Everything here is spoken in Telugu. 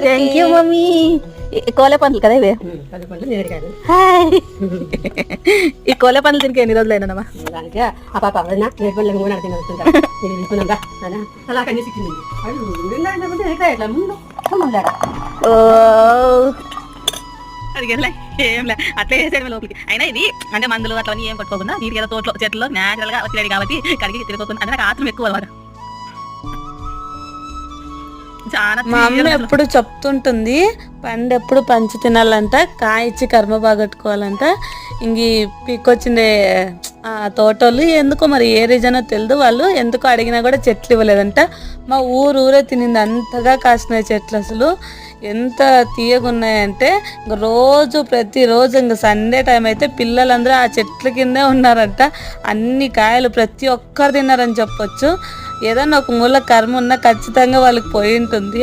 Thank you mummy. కోలే పండ్లు కదా ఇవి? హాయ్. ఈ కోలే పండ్లు తినికి ఎన్ని రోజులు అయినామా? ఏం లే అట్లా వేసేయడం లోపలికి. అయినా ఇది అంటే మందులు అట్లా ఏం కొట్టుకోకుండా నీటి ఏదో తోటలో చెట్లు న్యాచురల్ గా వచ్చేది కాబట్టి కడిగి తిరగకుండా అంటే నాకు ఆత్రం ఎక్కువ అన్నమాట. మా అమ్మ ఎప్పుడు చెప్తుంటుంది పండు ఎప్పుడు పంచి తినాలంట, కాయ ఇచ్చి కర్మ బాగొట్టుకోవాలంట. ఇంక పీకొచ్చిండే తోటోళ్ళు ఎందుకో మరి ఏ రీజనో తెలియదు, వాళ్ళు ఎందుకో అడిగినా కూడా చెట్లు ఇవ్వలేదంట. మా ఊరే తినింది, అంతగా కాసినాయి చెట్లు. అసలు ఎంత తీయగున్నాయంటే రోజు ప్రతిరోజు ఇంక సండే టైం అయితే పిల్లలందరూ ఆ చెట్ల కిందే ఉన్నారంట. అన్ని కాయలు ప్రతి ఒక్కరు తిన్నారని చెప్పొచ్చు. ఏదన్నా ఒక మూల కర్మ ఉన్నా ఖచ్చితంగా వాళ్ళకి పోయి ఉంటుంది.